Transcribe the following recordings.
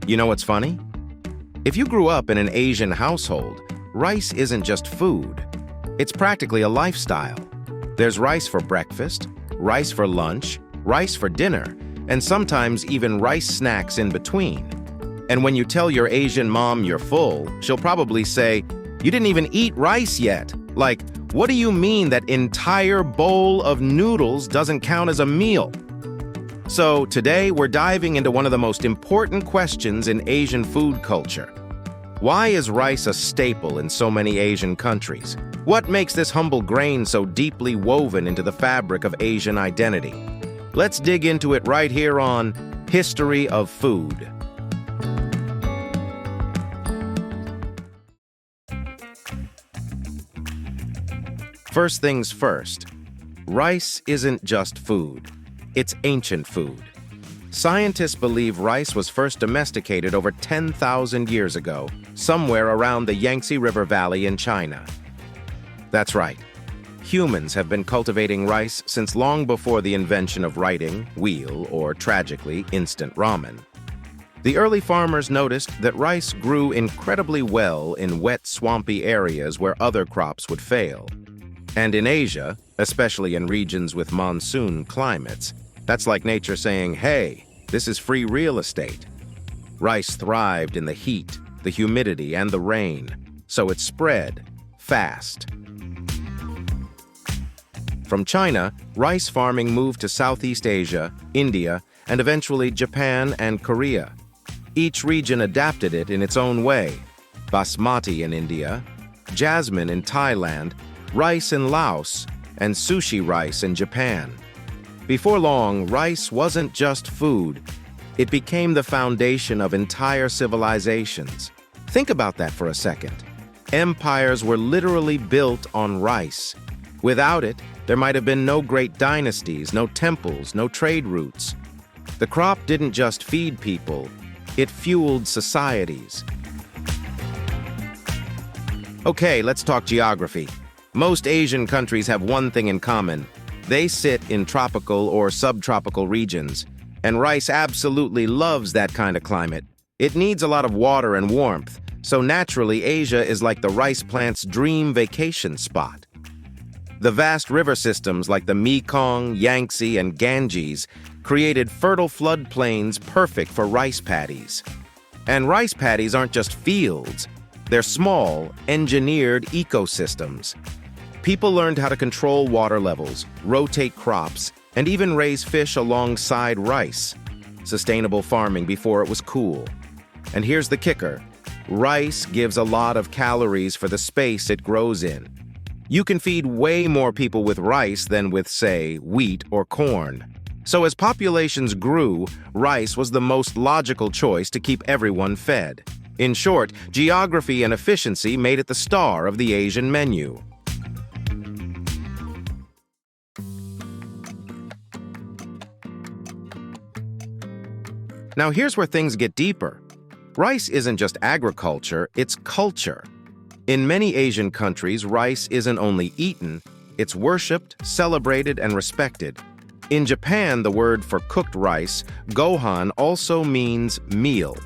You know what's funny? If you grew up in an Asian household, rice isn't just food. It's practically a lifestyle. There's rice for breakfast, rice for lunch, rice for dinner, and sometimes even rice snacks in between. And when you tell your Asian mom you're full, she'll probably say, "You didn't even eat rice yet." Like, what do you mean that entire bowl of noodles doesn't count as a meal? So today we're diving into one of the most important questions in Asian food culture. Why is rice a staple in so many Asian countries? What makes this humble grain so deeply woven into the fabric of Asian identity? Let's dig into it right here on History of Food. First things first, rice isn't just food. It's ancient food. Scientists believe rice was first domesticated over 10,000 years ago, somewhere around the Yangtze River Valley in China. That's right. Humans have been cultivating rice since long before the invention of writing, wheel, or, tragically, instant ramen. The early farmers noticed that rice grew incredibly well in wet, swampy areas where other crops would fail. And in Asia, especially in regions with monsoon climates, that's like nature saying, "Hey, this is free real estate." Rice thrived in the heat, the humidity, and the rain, so it spread fast. From China, rice farming moved to Southeast Asia, India, and eventually Japan and Korea. Each region adapted it in its own way. Basmati in India, jasmine in Thailand, rice in Laos, and sushi rice in Japan. Before long, rice wasn't just food. It became the foundation of entire civilizations. Think about that for a second. Empires were literally built on rice. Without it, there might have been no great dynasties, no temples, no trade routes. The crop didn't just feed people, it fueled societies. Okay, let's talk geography. Most Asian countries have one thing in common. They sit in tropical or subtropical regions, and rice absolutely loves that kind of climate. It needs a lot of water and warmth, so naturally Asia is like the rice plant's dream vacation spot. The vast river systems like the Mekong, Yangtze, and Ganges created fertile floodplains perfect for rice paddies. And rice paddies aren't just fields. They're small, engineered ecosystems. People learned how to control water levels, rotate crops, and even raise fish alongside rice. Sustainable farming before it was cool. And here's the kicker. Rice gives a lot of calories for the space it grows in. You can feed way more people with rice than with, say, wheat or corn. So as populations grew, rice was the most logical choice to keep everyone fed. In short, geography and efficiency made it the star of the Asian menu. Now here's where things get deeper. Rice isn't just agriculture, it's culture. In many Asian countries, rice isn't only eaten, it's worshipped, celebrated, and respected. In Japan, the word for cooked rice, gohan, also means meal.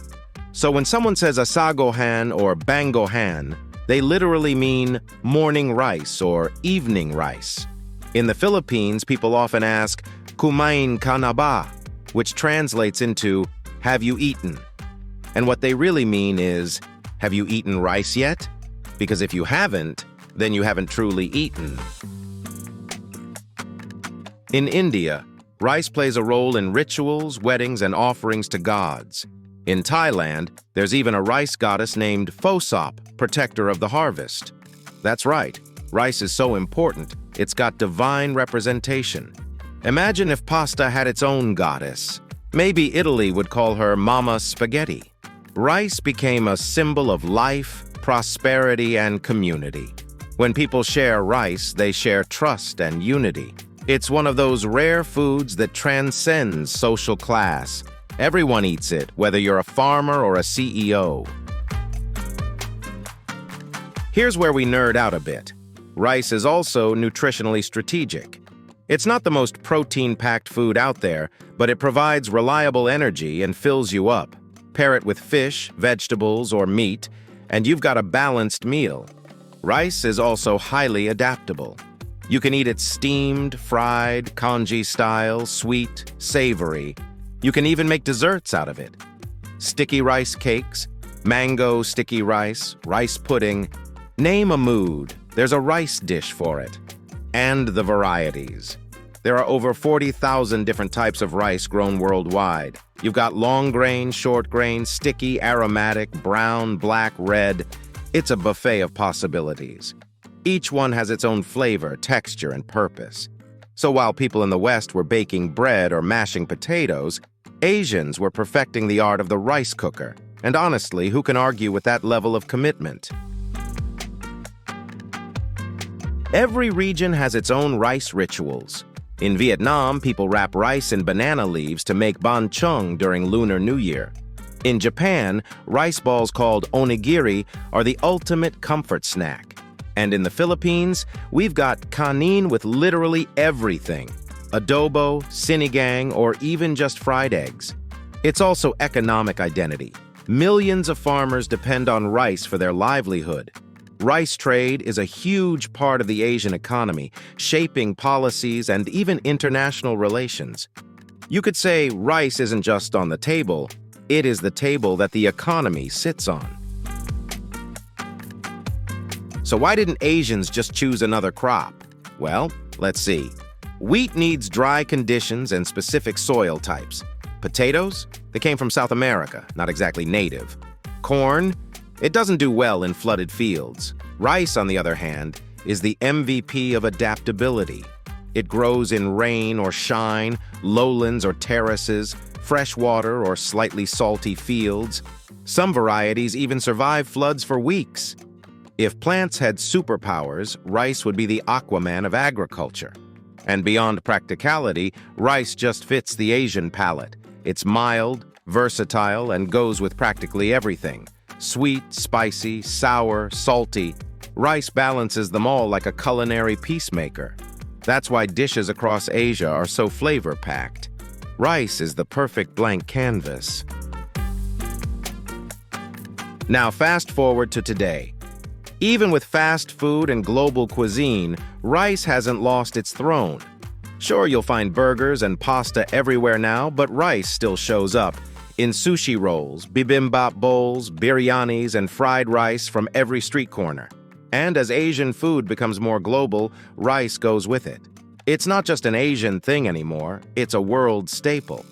So when someone says asagohan or bangohan, they literally mean morning rice or evening rice. In the Philippines, people often ask, "Kumain ka na ba?" which translates into, "Have you eaten?" And what they really mean is, "Have you eaten rice yet?" Because if you haven't, then you haven't truly eaten. In India, rice plays a role in rituals, weddings, and offerings to gods. In Thailand, there's even a rice goddess named Phosop, protector of the harvest. That's right, rice is so important, it's got divine representation. Imagine if pasta had its own goddess. Maybe Italy would call her Mama Spaghetti. Rice became a symbol of life, prosperity, and community. When people share rice, they share trust and unity. It's one of those rare foods that transcends social class. Everyone eats it, whether you're a farmer or a CEO. Here's where we nerd out a bit. Rice is also nutritionally strategic. It's not the most protein-packed food out there, but it provides reliable energy and fills you up. Pair it with fish, vegetables, or meat, and you've got a balanced meal. Rice is also highly adaptable. You can eat it steamed, fried, congee style, sweet, savory. You can even make desserts out of it. Sticky rice cakes, mango sticky rice, rice pudding. Name a mood, there's a rice dish for it. And the varieties. There are over 40,000 different types of rice grown worldwide. You've got long grain, short grain, sticky, aromatic, brown, black, red. It's a buffet of possibilities. Each one has its own flavor, texture, and purpose. So while people in the West were baking bread or mashing potatoes, Asians were perfecting the art of the rice cooker. And honestly, who can argue with that level of commitment? Every region has its own rice rituals. In Vietnam, people wrap rice in banana leaves to make bánh chưng during Lunar New Year. In Japan, rice balls called onigiri are the ultimate comfort snack. And in the Philippines, we've got kanin with literally everything: adobo, sinigang, or even just fried eggs. It's also economic identity. Millions of farmers depend on rice for their livelihood. Rice trade is a huge part of the Asian economy, shaping policies and even international relations. You could say rice isn't just on the table, it is the table that the economy sits on. So why didn't Asians just choose another crop? Well, let's see. Wheat needs dry conditions and specific soil types. Potatoes? They came from South America, not exactly native. Corn? It doesn't do well in flooded fields. Rice, on the other hand, is the MVP of adaptability. It grows in rain or shine, lowlands or terraces, freshwater or slightly salty fields. Some varieties even survive floods for weeks. If plants had superpowers, rice would be the Aquaman of agriculture. And beyond practicality, rice just fits the Asian palate. It's mild, versatile, and goes with practically everything. Sweet, spicy, sour, salty. Rice balances them all like a culinary peacemaker. That's why dishes across Asia are so flavor-packed. Rice is the perfect blank canvas. Now fast forward to today. Even with fast food and global cuisine, rice hasn't lost its throne. Sure, you'll find burgers and pasta everywhere now, but rice still shows up in sushi rolls, bibimbap bowls, biryanis, and fried rice from every street corner. And as Asian food becomes more global, rice goes with it. It's not just an Asian thing anymore, it's a world staple.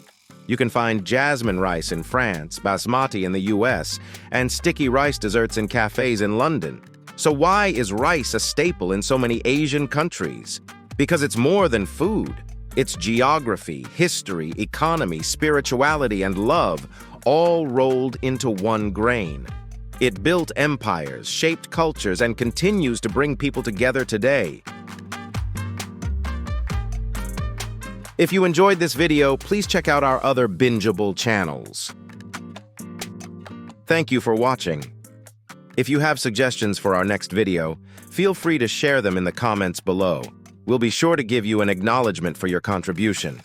You can find jasmine rice in France, basmati in the US, and sticky rice desserts in cafes in London. So why is rice a staple in so many Asian countries? Because it's more than food. It's geography, history, economy, spirituality, and love, all rolled into one grain. It built empires, shaped cultures, and continues to bring people together today. If you enjoyed this video, please check out our other bingeable channels. Thank you for watching. If you have suggestions for our next video, feel free to share them in the comments below. We'll be sure to give you an acknowledgement for your contribution.